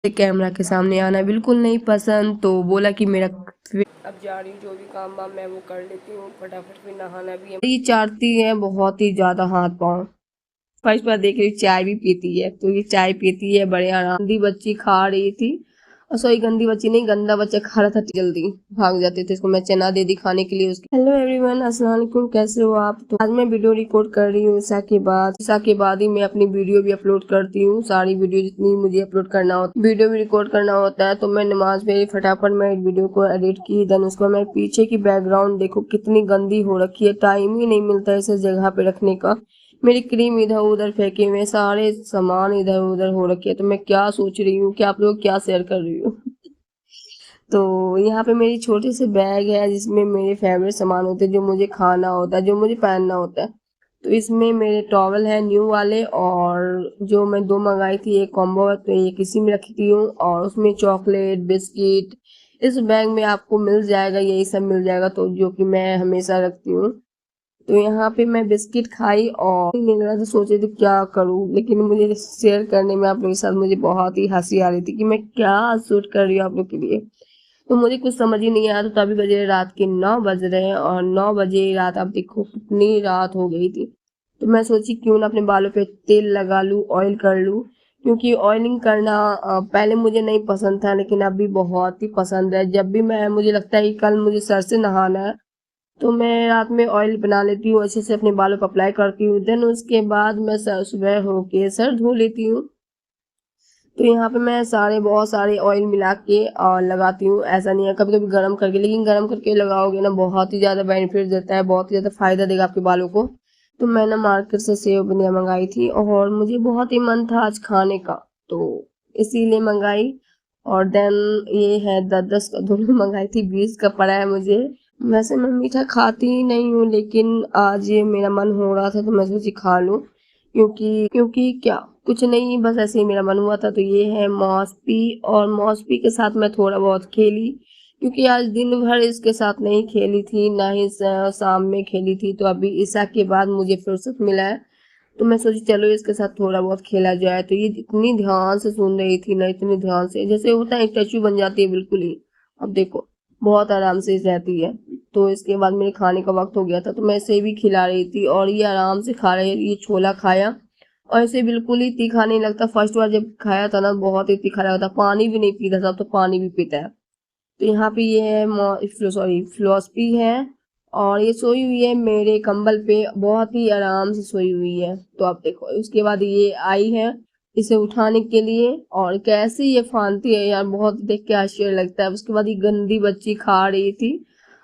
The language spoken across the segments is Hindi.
कैमरा के सामने आना बिल्कुल नहीं पसंद, तो बोला कि मेरा अब जा रही हूँ, जो भी काम वाम मैं वो कर लेती हूँ फटाफट, फिर नहाना भी है। ये चाटती है बहुत ही ज्यादा हाथ पाँव। फर्स्ट बार देख रही चाय भी पीती है, तो ये चाय पीती है बड़े आराम। गंदी बच्ची खा रही थी, और सॉरी गंदी बच्ची नहीं, गंदा बच्चा खा रहा था, जल्दी भाग जाते थे। इसको मैं चना दे दी खाने के लिए उसके। हेलो एवरीवन, अस्सलाम वालेकुम, कैसे हो आप? तो आज मैं वीडियो रिकॉर्ड कर रही हूँ ईशा के बाद ही मैं अपनी वीडियो भी अपलोड करती हूँ। सारी वीडियो जितनी मुझे अपलोड करना होता, वीडियो भी रिकॉर्ड करना होता है, तो मैं नमाज में फटाफट मैं वीडियो को एडिट की। देन उसको मैं पीछे की बैकग्राउंड देखो कितनी गंदी हो रखी है, टाइम ही नहीं मिलता इसे जगह पे रखने का। मेरी क्रीम इधर उधर फेंके हुए, सारे सामान इधर उधर हो रखे है, तो मैं क्या सोच रही हूँ कि आप लोग क्या शेयर कर रही हो। तो यहाँ पे मेरी छोटी सी बैग है जिसमें मेरे फेवरेट सामान होते हैं, जो मुझे खाना होता है, जो मुझे पहनना होता है। तो इसमें मेरे टॉवल है न्यू वाले, और जो मैं 2 मंगाई थी एक कॉम्बो है, तो ये किसी में रखती हूँ। और उसमें चॉकलेट बिस्किट इस बैग में आपको मिल जाएगा, यही सब मिल जाएगा, तो जो कि मैं हमेशा रखती हूँ। तो यहाँ पे मैं बिस्किट खाई और मिल रहा था, सोचे थे क्या करूँ, लेकिन मुझे शेयर करने में आप लोगों के साथ मुझे बहुत ही हंसी आ रही थी कि मैं क्या शूट कर रही हूँ आप लोग के लिए। तो मुझे कुछ समझ ही नहीं आया, तो तभी बजे रात के 9 बज रहे हैं, और 9 बजे रात आप देखो कितनी रात हो गई थी। तो मैं सोची क्यों ना अपने बालों पे तेल लगा लूँ, ऑयल कर लूँ, क्योंकि ऑयलिंग करना पहले मुझे नहीं पसंद था, लेकिन अभी बहुत ही पसंद है। जब भी मैं मुझे लगता है कि कल मुझे सर से नहाना है, तो मैं रात में ऑयल बना लेती हूँ, अच्छे से अपने बालों पर अप्लाई करती हूँ। देन उसके बाद मैं सुबह होके सर धो लेती हूँ। तो यहाँ पे मैं बहुत सारे ऑयल मिला के और लगाती हूँ। ऐसा नहीं है, कभी कभी गर्म करके, लेकिन गर्म करके लगाओगे ना बहुत ही ज़्यादा बेनिफिट देता है, बहुत ही ज़्यादा फायदा देगा आपके बालों को। तो मैं ना मार्केट से सेव बुनिया मंगाई थी, और मुझे बहुत ही मन था आज खाने का, तो इसीलिए मंगाई। और देन ये है 10-10 का दोनों मंगाई थी, 20 का पड़ा है मुझे। वैसे मैं मीठा खाती ही नहीं हूँ, लेकिन आज ये मेरा मन हो रहा था, तो मैं सोची खा लूँ। क्योंकि क्या कुछ नहीं, बस ऐसे ही मेरा मन हुआ था। तो ये है मौसपी, और मौसपी के साथ मैं थोड़ा बहुत खेली, क्योंकि आज दिन भर इसके साथ नहीं खेली थी, ना ही शाम में खेली थी। तो अभी ईशा के बाद मुझे फुर्सत मिला है, तो मैं सोची चलो इसके साथ थोड़ा बहुत खेला जाए। तो ये इतनी ध्यान से सुन रही थी ना, इतनी ध्यान से, जैसे होता है एक टचू बन जाती है बिल्कुल ही। अब देखो बहुत आराम से रहती है। तो इसके बाद मेरे खाने का वक्त हो गया था, तो मैं इसे भी खिला रही थी, और ये आराम से खा रही है। ये छोला खाया, और इसे बिल्कुल ही तीखा नहीं लगता। फर्स्ट बार जब खाया था ना बहुत ही तीखा लगा था, पानी भी नहीं पीता था, तो पानी भी पीता है। तो यहाँ पे ये है फिलोसफी है, और ये सोई हुई है मेरे कंबल पे, बहुत ही आराम से सोई हुई है। तो आप देखो उसके बाद ये आई है इसे उठाने के लिए, और कैसे ये फांती है यार, बहुत देख के आश्चर्य लगता है। उसके बाद ये गंदी बच्ची खा रही थी,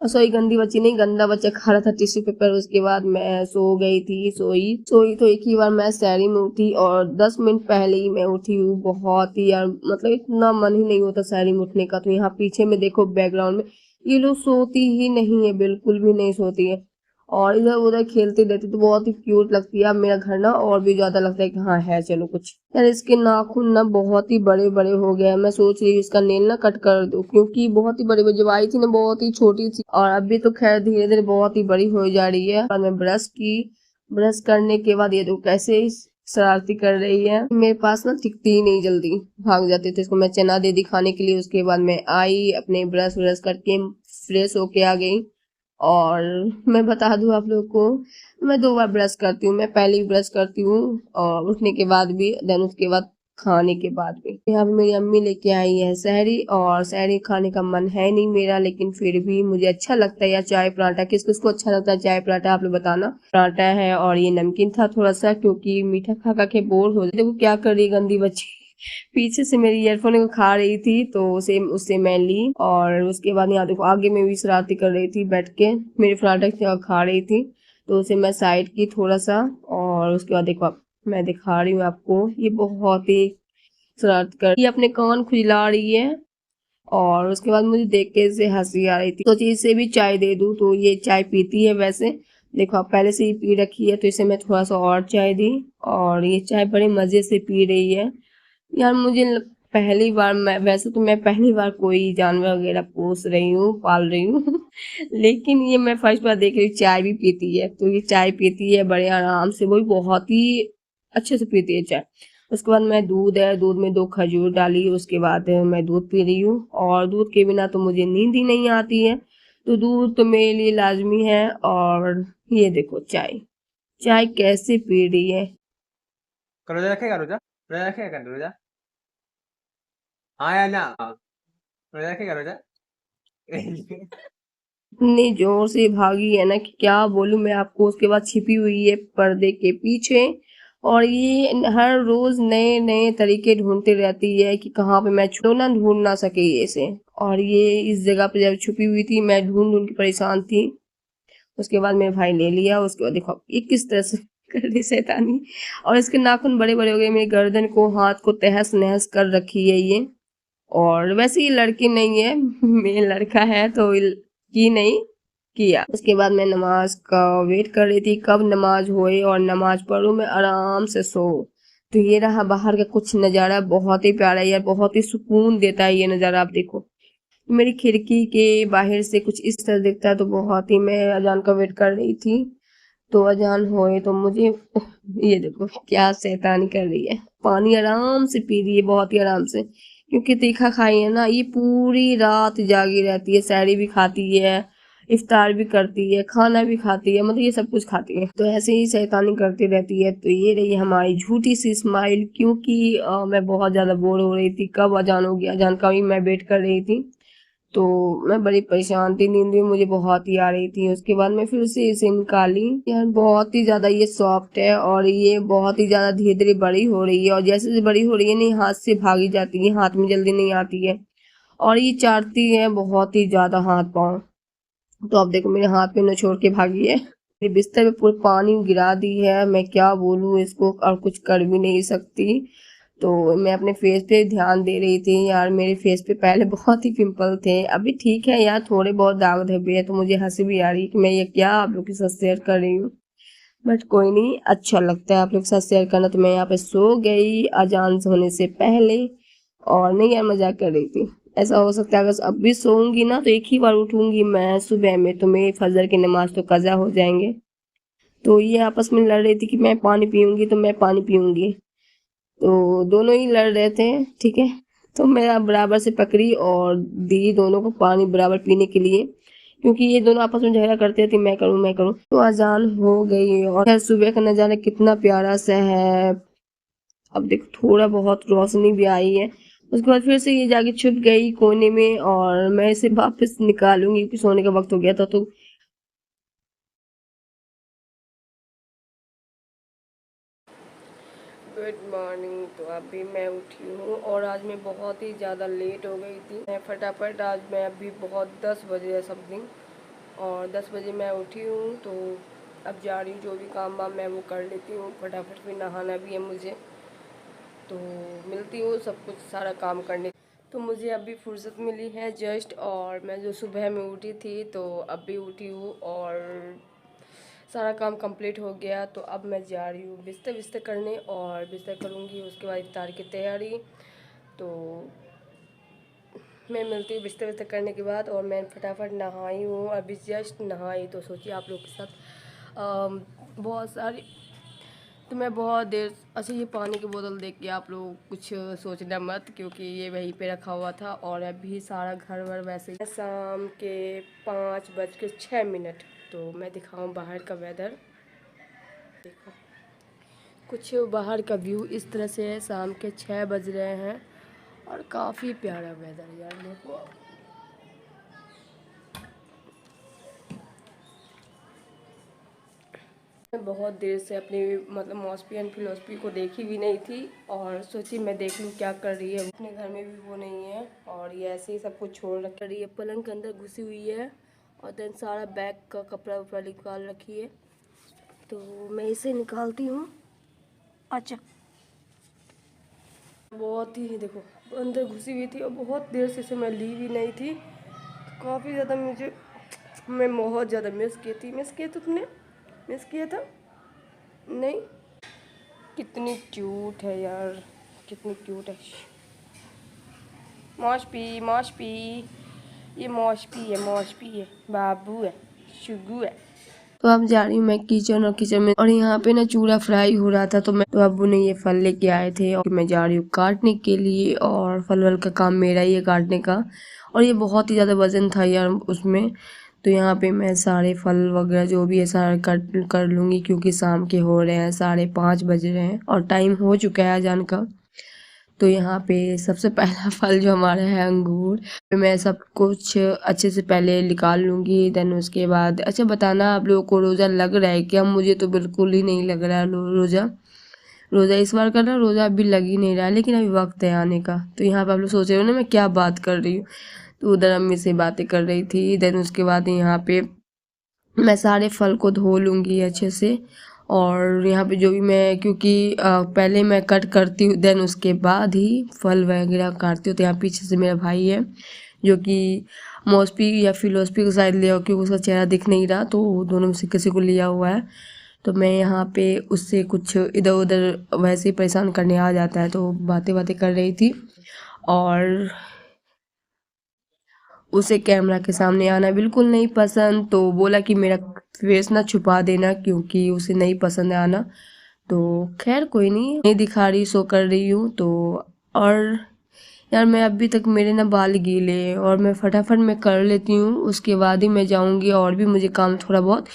और सॉरी गंदी बच्ची नहीं, गंदा बच्चा खा रहा था टिश्यू पेपर। उसके बाद मैं सो गई थी, सोई सोई तो एक ही बार मैं सैरी में उठी, और 10 मिनट पहले ही मैं उठी हूँ। बहुत ही यार, मतलब इतना मन ही नहीं होता सैरी में उठने का। तो यहाँ पीछे में देखो बैकग्राउंड में ये लोग सोती ही नहीं है, बिल्कुल भी नहीं सोती है, और इधर उधर खेलती रहती, तो बहुत ही क्यूट लगती है। अब मेरा घर ना और भी ज्यादा लगता है कि हाँ है चलो कुछ। यार इसके नाखून ना बहुत ही बड़े बड़े हो गए हैं, मैं सोच रही हूँ इसका नेल ना कट कर दूं, क्योंकि बहुत ही बड़े बड़े, जब आई थी ना बहुत ही छोटी थी, और अभी तो खैर धीरे धीरे बहुत ही बड़ी हो जा रही है। और मैं ब्रश करने के बाद ये देखो कैसे शरारती कर रही है। मेरे पास ना टिकती ही नहीं, जल्दी भाग जाते थे। इसको मैं चना दे दी खाने के लिए। उसके बाद मैं आई अपने ब्रश व्रश करके फ्रेश होके आ गई। और मैं बता दूं आप लोग को, मैं 2 बार ब्रश करती हूँ। मैं पहले भी ब्रश करती हूँ, और उठने के बाद भी, देन उसके बाद खाने के बाद भी। यहाँ पे मेरी अम्मी लेके आई है सहरी, और सहरी खाने का मन है नहीं मेरा, लेकिन फिर भी मुझे अच्छा लगता है। या चाय पराठा, किस किस को अच्छा लगता है चाय पराठा, आप लोग बताना। पराठा है, और ये नमकीन था थोड़ा सा, क्योंकि मीठा खा खा के बोर हो। देखो क्या कर रही है गंदी बच्ची, पीछे से मेरी ईयरफोन को खा रही थी, तो उसे उससे मैं ली। और उसके बाद यहाँ देखो आगे में भी शरारती कर रही थी, बैठ के मेरे पराठा खा रही थी, तो उसे मैं साइड की थोड़ा सा। और उसके बाद देखो मैं दिखा रही हूँ आपको, ये बहुत ही शरारत कर, ये अपने कान खुजला रही है। और उसके बाद मुझे देख के इसे हंसी आ रही थी, सोची इसे भी चाय दे दूं। तो ये चाय पीती है वैसे, देखो आप पहले से ही पी रखी है, तो इसे मैं थोड़ा सा और चाय दी, और ये चाय बड़े मजे से पी रही है। यार पहली बार, मैं वैसे तो मैं पहली बार कोई जानवर वगैरह पोस रही हूँ, पाल रही हूँ लेकिन ये मैं फर्स्ट बार देख रही हूँ चाय भी पीती है। तो ये चाय पीती है बड़े आराम से, वो भी बहुत ही अच्छे से पीती है चाय। उसके बाद मैं दूध है, दूध में 2 खजूर डाली, उसके बाद मैं दूध पी रही हूँ। और दूध के बिना तो मुझे नींद ही नहीं आती है, तो दूध तो मेरे लिए लाजमी है। और ये देखो चाय, चाय कैसे पी रही है। रोजा रखेगा? रोजा रोजा रखेगा? रोजा, हाँ या ना? रोजा रखेगा? रोजा इतनी जोर से भागी है ना कि क्या बोलूं मैं आपको। उसके बाद छिपी हुई है पर्दे के पीछे, और ये हर रोज नए नए तरीके ढूंढती रहती है कि कहाँ पे मैं छुपो ना, ढूंढ ना सके ये इसे। और ये इस जगह पे जब छुपी हुई थी, मैं ढूंढ ढूंढ के परेशान थी। उसके बाद मेरे भाई ले लिया। उसके बाद देखो ये किस तरह से कर रही शैतानी। और इसके नाखून बड़े बड़े हो गए, मेरी गर्दन को, हाथ को तहस नहस कर रखी है ये। और वैसे ये लड़की नहीं है, मेरे लड़का है तो की नहीं किया। उसके बाद मैं नमाज का वेट कर रही थी कब नमाज होए और नमाज पढ़ूं, मैं आराम से सो। तो ये रहा बाहर का कुछ नज़ारा, बहुत ही प्यारा यार, बहुत ही सुकून देता है ये नज़ारा। आप देखो मेरी खिड़की के बाहर से कुछ इस तरह दिखता है। तो बहुत ही, मैं अजान का वेट कर रही थी तो अजान होए तो मुझे ये देखो क्या शैतानी कर रही है, पानी आराम से पी रही है, बहुत ही आराम से। क्योंकि तीखा खाई है ना, ये पूरी रात जागी रहती है, सहरी भी खाती है, इफ्तार भी करती है, खाना भी खाती है, मतलब ये सब कुछ खाती है। तो ऐसे ही शैतानी करती रहती है। तो ये रही हमारी झूठी सी स्माइल, क्योंकि मैं बहुत ज़्यादा बोर हो रही थी, कब अजान होगी, अजान का भी मैं वेट कर रही थी। तो मैं बड़ी परेशान थी, नींद भी मुझे बहुत ही आ रही थी। उसके बाद मैं फिर से इसे निकाली। यार बहुत ही ज़्यादा ये सॉफ्ट है, और ये बहुत ही ज़्यादा धीरे धीरे बड़ी हो रही है, और जैसे जैसे बड़ी हो रही है नहीं, हाथ से भागी जाती है, हाथ में जल्दी नहीं आती है। और ये चाटती है बहुत ही ज़्यादा हाथ पाँव। तो अब देखो मेरे हाथ पे न छोड़ के भागी है, मेरे बिस्तर पे पूरे पानी गिरा दी है। मैं क्या बोलूँ इसको, और कुछ कर भी नहीं सकती। तो मैं अपने फेस पे ध्यान दे रही थी। यार मेरे फेस पे पहले बहुत ही पिंपल थे, अभी ठीक है यार, थोड़े बहुत दाग धब्बे है। तो मुझे हंसी भी आ रही है कि मैं ये क्या आप लोग के साथ शेयर कर रही हूँ, बट कोई नहीं, अच्छा लगता है आप लोग के साथ शेयर करना। तो मैं यहाँ पे सो गई अजान होने से पहले, और नहीं यार मजाक कर रही थी। ऐसा हो सकता है अगर अब भी सोऊंगी ना तो एक ही बार उठूंगी मैं सुबह में, तो मेरी फजर की नमाज तो कज़ा हो जाएंगे। तो ये आपस में लड़ रही थी कि मैं पानी पीऊंगी तो मैं पानी पीऊंगी, तो दोनों ही लड़ रहे थे। ठीक है, तो मैं बराबर से पकड़ी और दी दोनों को पानी बराबर पीने के लिए, क्योंकि ये दोनों आपस में झगड़ा करते थे मैं करूँ मैं करूँ। तो अजान हो गई, और खैर सुबह का नज़ारा कितना प्यारा सा है। अब देखो थोड़ा बहुत रोशनी भी आई है। उसके बाद फिर से ये जाके छुप गई कोने में, और मैं इसे वापस निकालूंगी क्योंकि सोने का वक्त हो गया था। तो गुड मॉर्निंग। तो अभी मैं उठी हूँ, और आज मैं बहुत ही ज़्यादा लेट हो गई थी। मैं फटाफट आज मैं अभी बहुत 10 बजे है समथिंग, और 10 बजे मैं उठी हूँ। तो अब जा रही हूँ, जो भी काम वाम मैं वो कर लेती हूँ फटाफट, फिर नहाना भी है मुझे। तो मिलती हूँ सब कुछ सारा काम करने। तो मुझे अभी फुर्सत मिली है जस्ट, और मैं जो सुबह में उठी थी तो अभी उठी हूँ, और सारा काम कंप्लीट हो गया। तो अब मैं जा रही हूँ बिस्तर बिस्तर करने, और बिस्तर करूँगी उसके बाद इफ्तार की तैयारी। तो मैं मिलती हूँ बिस्तर बिस्तर करने के बाद। और मैं फटाफट नहाई हूँ, अभी जस्ट नहाई, तो सोचिए आप लोग के साथ बहुत सारी, तो मैं बहुत देर, अच्छा ये पानी की बोतल देख के आप लोग कुछ सोचना मत, क्योंकि ये वहीं पे रखा हुआ था। और अभी सारा घर वर वैसे ही, शाम के 5:06। तो मैं दिखाऊं बाहर का वेदर, देखो कुछ बाहर का व्यू इस तरह से है। शाम के 6 बज रहे हैं, और काफ़ी प्यारा वेदर यार देखो। मैं बहुत देर से अपनी मतलब मौसपी एंड फिलोसफी को देखी भी नहीं थी, और सोची मैं देख लूँ क्या कर रही है। अपने घर में भी वो नहीं है, और ये ऐसे ही सब कुछ छोड़ रख रही है, पलंग के अंदर घुसी हुई है। और देन सारा बैग का कपड़ा वपड़ा निकाल रखी है, तो मैं इसे निकालती हूँ। अच्छा बहुत ही देखो अंदर घुसी हुई थी, और बहुत देर से इसे मैं ली भी नहीं थी। काफ़ी ज़्यादा मुझे, मैं बहुत ज़्यादा मिस की थी। मिस किया था तुमने? मिस किया था नहीं? कितनी क्यूट है यार, कितनी क्यूट है। मौशपी मौशपी, ये मौशपी है, मौशपी है, बाबू है, शुगू है। तो अब जा रही हूँ मैं किचन, और किचन में और यहाँ पे ना चूड़ा फ्राई हो रहा था, तो अब्बू ने ये फल लेके आए थे और मैं जा रही हूँ काटने के लिए। और फल वल का काम मेरा ही है काटने का, और ये बहुत ही ज़्यादा वजन था यार उसमें। तो यहाँ पे मैं सारे फल वगैरह जो भी है सारा कट कर लूँगी, क्योंकि शाम के हो रहे हैं 5:30 बज रहे हैं और टाइम हो चुका है अजान का। तो यहाँ पे सबसे पहला फल जो हमारा है अंगूर, मैं सब कुछ अच्छे से पहले निकाल लूँगी। देन उसके बाद अच्छा बताना आप लोगों को रोज़ा लग रहा है क्या? मुझे तो बिल्कुल ही नहीं लग रहा है रोज़ा इस बार का ना रोज़ा अभी लग ही नहीं रहा है, लेकिन अभी वक्त है आने का। तो यहाँ पे आप लोग सोच रहे हो ना मैं क्या बात कर रही हूँ, तो उधर अम्मी से बातें कर रही थी। देन उसके बाद यहाँ पे मैं सारे फल को धो लूँगी अच्छे से। और यहाँ पे जो भी मैं क्योंकि पहले मैं कट करती हूँ, देन उसके बाद ही फल वगैरह काटती हूँ। तो यहाँ पीछे से मेरा भाई है जो कि मौसपी या फिलोसफी को शायद लिया हो, क्योंकि उसका चेहरा दिख नहीं रहा, तो दोनों में से किसी को लिया हुआ है। तो मैं यहाँ पे उससे कुछ इधर उधर वैसे ही परेशान करने आ जाता है, तो बातें कर रही थी। और उसे कैमरा के सामने आना बिल्कुल नहीं पसंद, तो बोला कि मेरा फेस ना छुपा देना, क्योंकि उसे नहीं पसंद है आना। तो खैर कोई नहीं दिखा रही, सो कर रही हूँ। तो और यार मैं अभी तक मेरे ना बाल गीले हैं, और मैं फटाफट मैं कर लेती हूँ, उसके बाद ही मैं जाऊँगी। और भी मुझे काम थोड़ा बहुत,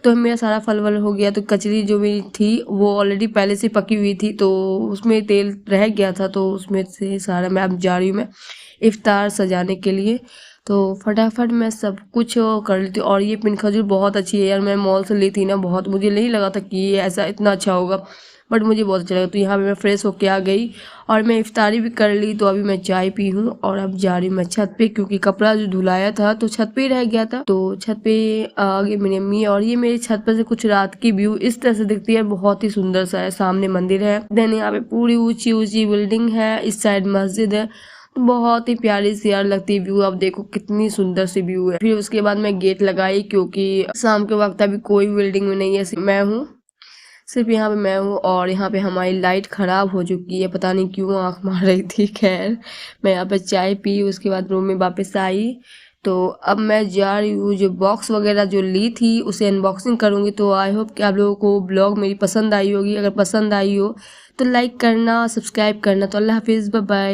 तो मेरा सारा फल वल हो गया। तो कचरी जो मेरी थी वो ऑलरेडी पहले से पकी हुई थी, तो उसमें तेल रह गया था, तो उसमें से सारा मैं अब जा रही हूँ मैं इफ्तार सजाने के लिए। तो फटाफट मैं सब कुछ कर लेती हूँ। और ये पिन खजूर बहुत अच्छी है यार, मैं मॉल से ली थी ना, बहुत मुझे नहीं लगा था कि ये ऐसा इतना अच्छा होगा, बट मुझे बहुत अच्छा लगा। तो यहाँ पे मैं फ्रेश होके आ गई और मैं इफ्तारी भी कर ली। तो अभी मैं चाय पी हूँ और अब जा रही हूँ मैं छत पे, क्योंकि कपड़ा जो धुलाया था तो छत पे ही रह गया था। तो छत पे आ गई मेरी अम्मी, और ये मेरी छत पर से कुछ रात की व्यू इस तरह से दिखती है, बहुत ही सुंदर सा है। सामने मंदिर है, देन यहाँ पे पूरी ऊंची ऊंची बिल्डिंग है, इस साइड मस्जिद है, तो बहुत ही प्यारी सी यार लगती है व्यू। अब देखो कितनी सुंदर सी व्यू है। फिर उसके बाद मैं गेट लगाई, क्योंकि शाम के वक्त अभी कोई बिल्डिंग में नहीं है, सिर्फ यहाँ पे मैं हूँ। और यहाँ पे हमारी लाइट ख़राब हो चुकी है, पता नहीं क्यों आँख मार रही थी। खैर मैं यहाँ पे चाय पी, उसके बाद रूम में वापस आई। तो अब मैं जा रही हूँ, जो बॉक्स वगैरह जो ली थी उसे अनबॉक्सिंग करूँगी। तो आई होप कि आप लोगों को ब्लॉग मेरी पसंद आई होगी। अगर पसंद आई हो तो लाइक करना, सब्सक्राइब करना। तो अल्लाह हाफिज़, बाय बाय।